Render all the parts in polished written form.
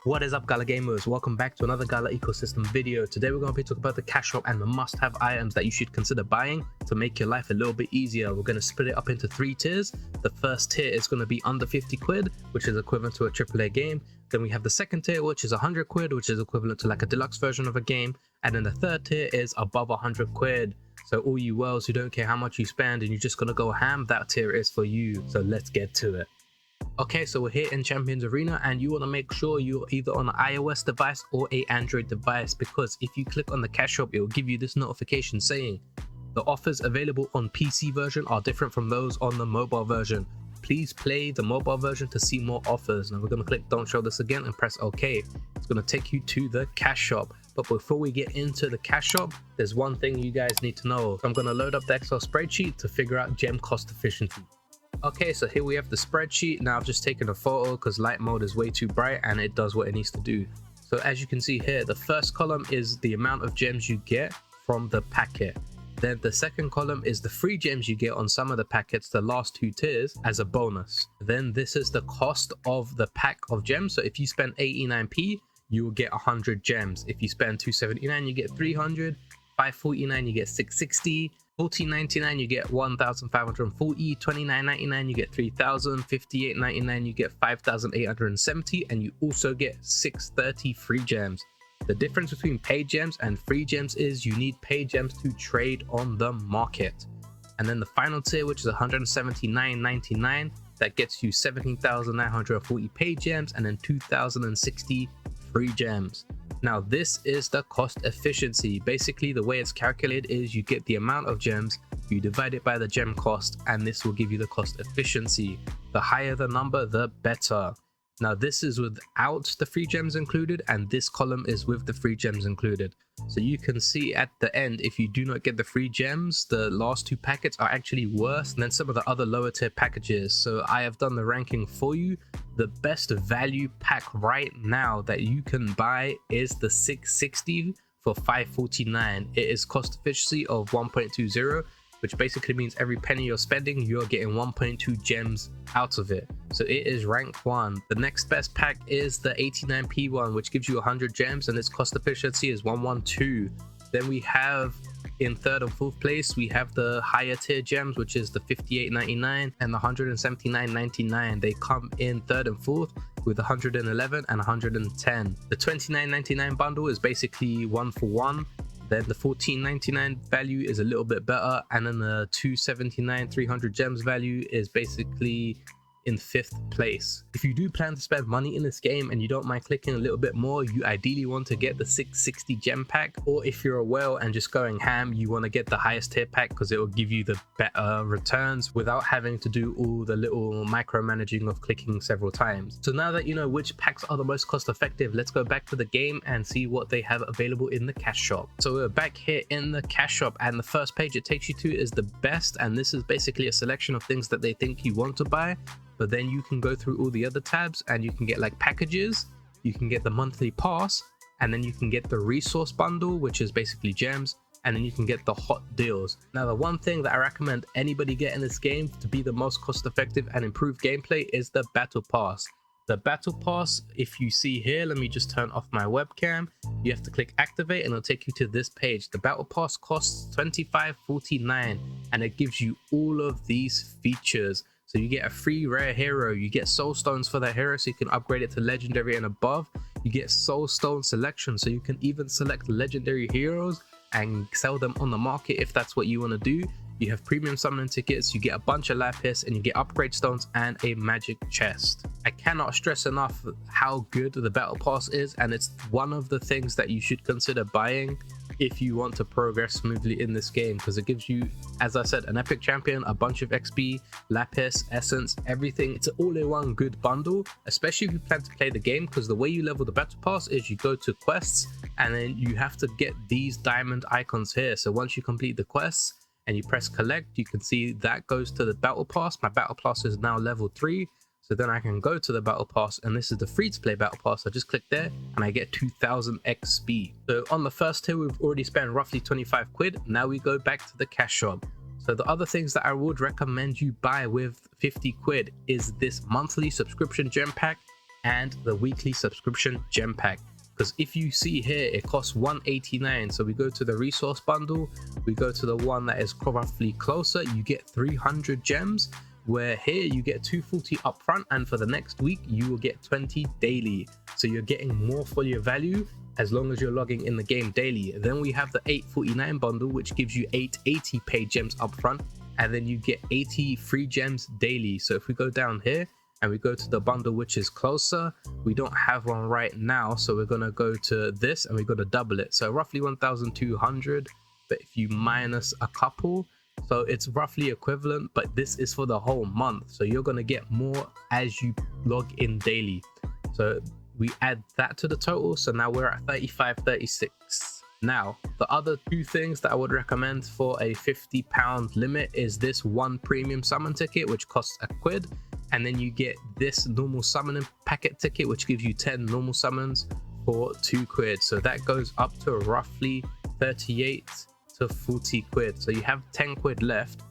What is up, Gala Gamers? Welcome back to another Gala ecosystem video. Today we're going to be talking about the cash shop and the must-have items that you should consider buying to make your life a little bit easier. We're going to split it up into 3 tiers. The first tier is going to be under 50 quid, which is equivalent to a AAA game. Then we have the second tier, which is 100 quid, which is equivalent to like a deluxe version of a game. And then the third tier is above 100 quid. So all you whales who don't care how much you spend and you're just going to go ham, that tier is for you. So let's get to it. Okay, so we're here in Champions Arena and you want to make sure you're either on an iOS device or an Android device, because if you click on the cash shop, it will give you this notification saying the offers available on PC version are different from those on the mobile version. Please play the mobile version to see more offers. Now we're going to click don't show this again and press OK. It's going to take you to the cash shop. But before we get into the cash shop, there's one thing you guys need to know. So I'm going to load up the Excel spreadsheet to figure out gem cost efficiency. Okay, so here we have the spreadsheet. Now I've just taken a photo because light mode is way too bright and it does what it needs to do. So as you can see here, the first column is the amount of gems you get from the packet. Then the second column is the free gems you get on some of the packets, the last 2 tiers, as a bonus. Then this is the cost of the pack of gems. So if you spend 89p, you will get 100 gems. If you spend 279, you get 300. 549, you get 660. 14.99 you get 1,540, 29.99 you get 3,000, 58.99 you get 5,870, and you also get 630 free gems. The difference between paid gems and free gems is you need paid gems to trade on the market. And then the final tier, which is 179.99, that gets you 17,940 paid gems and then 2,060 free gems. Now this is the cost efficiency. Basically the way it's calculated is you get the amount of gems, you divide it by the gem cost, and this will give you the cost efficiency. The higher the number, the better. Now this is without the free gems included, and this column is with the free gems included. So you can see at the end, if you do not get the free gems, the last 2 packets are actually worse than some of the other lower tier packages. So I have done the ranking for you. The best value pack right now that you can buy is the 660 for 549. It is cost efficiency of 1.20, which basically means every penny you're spending, you're getting 1.2 gems out of it. So it is rank 1. The next best pack is the 89p one, which gives you 100 gems and its cost efficiency is 112. Then we have in 3rd and 4th place, we have the higher tier gems, which is the 58.99 and the 179.99. They come in 3rd and 4th with 111 and 110. The 29.99 bundle is basically 1 for 1. Then the 14.99 value is a little bit better, and then the 279 300 gems value is basically in 5th place. If you do plan to spend money in this game and you don't mind clicking a little bit more, you ideally want to get the 660 gem pack, or if you're a whale and just going ham, you want to get the highest tier pack because it will give you the better returns without having to do all the little micromanaging of clicking several times. So now that you know which packs are the most cost effective, let's go back to the game and see what they have available in the cash shop. So we're back here in the cash shop, and the first page it takes you to is the best, and this is basically a selection of things that they think you want to buy. But then you can go through all the other tabs and you can get like packages, you can get the monthly pass, and then you can get the resource bundle, which is basically gems, and then you can get the hot deals. Now the one thing that I recommend anybody get in this game to be the most cost effective and improve gameplay is the battle pass. The battle pass, if you see here, let me just turn off my webcam, you have to click activate and it'll take you to this page. The battle pass costs $25.49 and it gives you all of these features. So you get a free rare hero, you get soul stones for that hero so you can upgrade it to legendary and above. You get soul stone selection so you can even select legendary heroes and sell them on the market if that's what you want to do. You have premium summon tickets, you get a bunch of lapis, and you get upgrade stones and a magic chest. I cannot stress enough how good the battle pass is, and it's one of the things that you should consider buying if you want to progress smoothly in this game, because it gives you, as I said, an epic champion, a bunch of XP, lapis, essence, everything. It's an all-in-one good bundle, especially if you plan to play the game, because the way you level the battle pass is you go to quests and then you have to get these diamond icons here. So once you complete the quests and you press collect, you can see that goes to the battle pass. My battle pass is now level 3. So then I can go to the battle pass, and this is the free to play battle pass. I just click there and I get 2000 XP. So on the first tier, we've already spent roughly 25 quid. Now we go back to the cash shop. So the other things that I would recommend you buy with 50 quid is this monthly subscription gem pack and the weekly subscription gem pack. Because if you see here, it costs 189. So we go to the resource bundle, we go to the one that is roughly closer, you get 300 gems, where here you get 240 upfront, and for the next week you will get 20 daily. So you're getting more for your value as long as you're logging in the game daily. Then we have the 849 bundle, which gives you 880 paid gems upfront, and then you get 80 free gems daily. So if we go down here and we go to the bundle which is closer, we don't have one right now, so we're gonna go to this and we're gonna double it, so roughly 1,200. But if you minus a couple, so it's roughly equivalent, but this is for the whole month, so you're gonna get more as you log in daily. So we add that to the total, so now we're at 3536. Now the other two things that I would recommend for a £50 limit is this one premium summon ticket, which costs £1, and then you get this normal summoning packet ticket, which gives you 10 normal summons for £2. So that goes up to roughly 38 to 40 quid. So you have 10 quid left.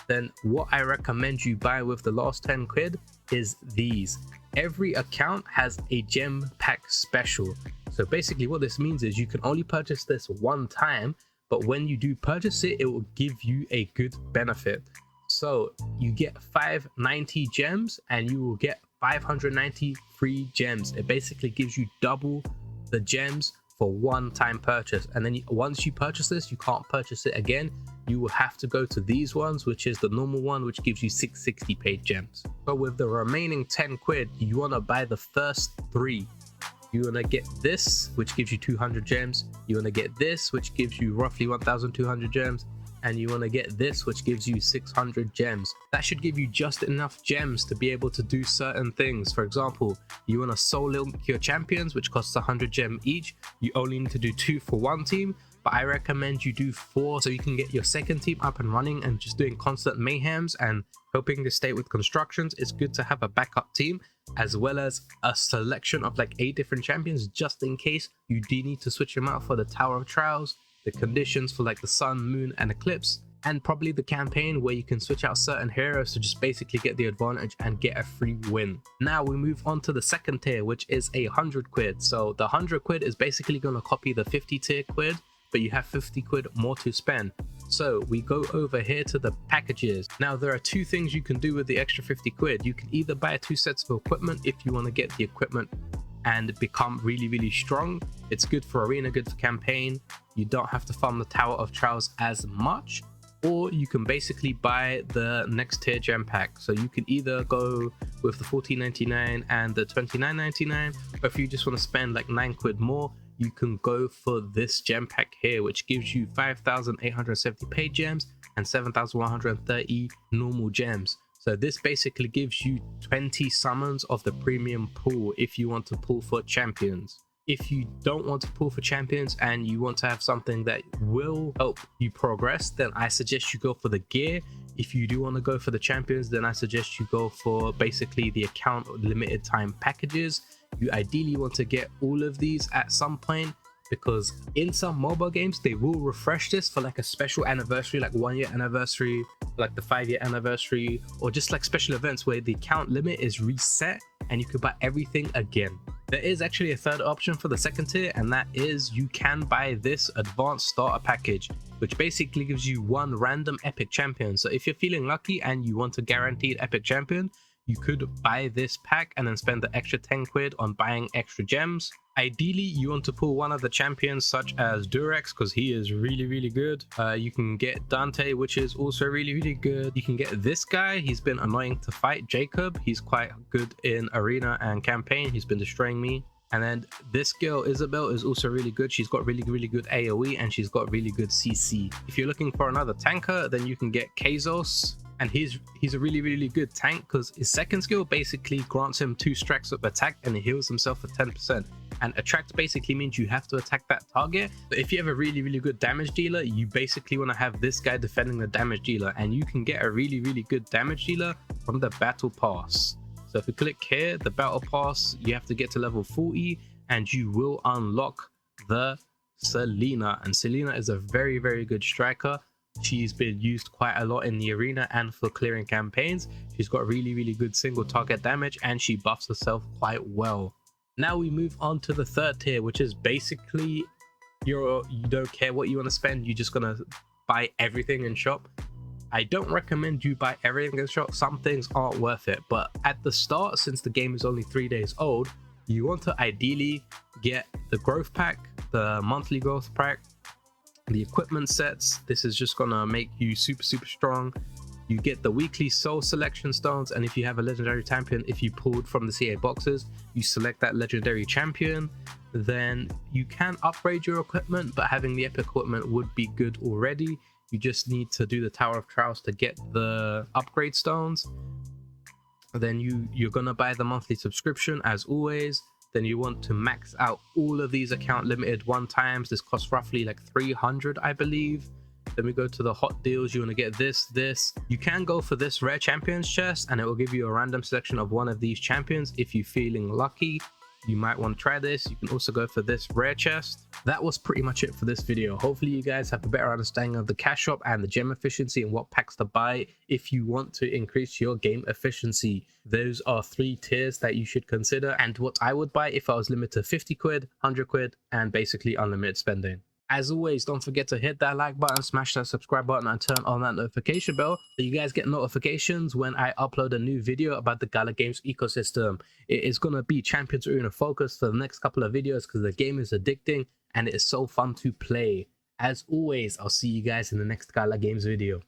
Then what I recommend you buy with the last 10 quid is these. Every account has a gem pack special. So basically what this means is you can only purchase this one time, but when you do purchase it, it will give you a good benefit. So you get 590 gems and you will get 590 free gems. It basically gives you double the gems for one time purchase, and then once you purchase this, you can't purchase it again. You will have to go to these ones, which is the normal one, which gives you 660 paid gems. But with the remaining 10 quid, you want to buy the first three. You want to get this, which gives you 200 gems. You want to get this, which gives you roughly 1,200 gems. And you want to get this, which gives you 600 gems. That should give you just enough gems to be able to do certain things. For example, you want to soul link your champions, which costs 100 gem each. You only need to do 2 for one team, but I recommend you do 4 so you can get your second team up and running and just doing constant mayhems and hoping to stay with constructions. It's good to have a backup team as well as a selection of like 8 different champions, just in case you do need to switch them out for the Tower of Trials, the conditions for like the sun, moon and eclipse, and probably the campaign where you can switch out certain heroes to just basically get the advantage and get a free win. Now we move on to the second tier, which is 100 quid. So the 100 quid is basically going to copy the 50 tier quid, but you have 50 quid more to spend. So we go over here to the packages. Now there are 2 things you can do with the extra 50 quid. You can either buy 2 sets of equipment if you want to get the equipment and become really strong. It's good for arena, good for campaign. You don't have to farm the Tower of Trials as much, or you can basically buy the next tier gem pack. So you can either go with the 14.99 and the 29.99, or if you just want to spend like 9 quid more, you can go for this gem pack here, which gives you 5,870 paid gems and 7,130 normal gems. So this basically gives you 20 summons of the premium pool if you want to pull for champions. If you don't want to pull for champions and you want to have something that will help you progress, then I suggest you go for the gear. If you do want to go for the champions, then I suggest you go for basically the account limited time packages. You ideally want to get all of these at some point, because in some mobile games they will refresh this for like a special anniversary, like 1 year anniversary, like the 5-year anniversary, or just like special events where the account limit is reset and you can buy everything again. There is actually a third option for the second tier, and that is you can buy this advanced starter package, which basically gives you 1 random epic champion. So if you're feeling lucky and you want a guaranteed epic champion, you could buy this pack and then spend the extra 10 quid on buying extra gems. Ideally, you want to pull one of the champions such as Durex, because he is really good. You can get Dante, which is also really good. You can get this guy. He's been annoying to fight, Jacob. He's quite good in arena and campaign. He's been destroying me. And then this girl Isabel is also really good. She's got really good AoE and she's got really good CC. If you're looking for another tanker, then you can get Kazos. And he's a really good tank, because his second skill basically grants him 2 strikes of attack and he heals himself for 10%. And attract basically means you have to attack that target. But if you have a really good damage dealer, you basically want to have this guy defending the damage dealer, and you can get a really good damage dealer from the battle pass. So if you click here, the battle pass, you have to get to level 40 and you will unlock the Selena. And Selena is a very good striker. She's been used quite a lot in the arena and for clearing campaigns. She's got really good single target damage, and she buffs herself quite well. Now we move on to the third tier, which is basically you don't care what you want to spend, you're just gonna buy everything in shop. I don't recommend you buy everything in shop. Some things aren't worth it, but at the start, since the game is only 3 days old, you want to ideally get the growth pack, the monthly growth pack, the equipment sets. This is just gonna make you super strong. You get the weekly soul selection stones, and if you have a legendary champion, if you pulled from the CA boxes, you select that legendary champion. Then you can upgrade your equipment, but having the epic equipment would be good already. You just need to do the Tower of Trials to get the upgrade stones. Then you're gonna buy the monthly subscription as always. Then you want to max out all of these account limited one times. This costs roughly like 300, I believe. Then we go to the hot deals. You want to get this. You can go for this rare champions chest, and it will give you a random selection of one of these champions. If you're feeling lucky, you might want to try this. You can also go for this rare chest. That was pretty much it for this video. Hopefully you guys have a better understanding of the cash shop and the gem efficiency and what packs to buy if you want to increase your game efficiency. Those are 3 tiers that you should consider, and what I would buy if I was limited to 50 quid, 100 quid, and basically unlimited spending. As always, don't forget to hit that like button, smash that subscribe button, and turn on that notification bell so you guys get notifications when I upload a new video about the Gala Games ecosystem. It is going to be Champions Arena focus for the next couple of videos because the game is addicting and it is so fun to play. As always, I'll see you guys in the next Gala Games video.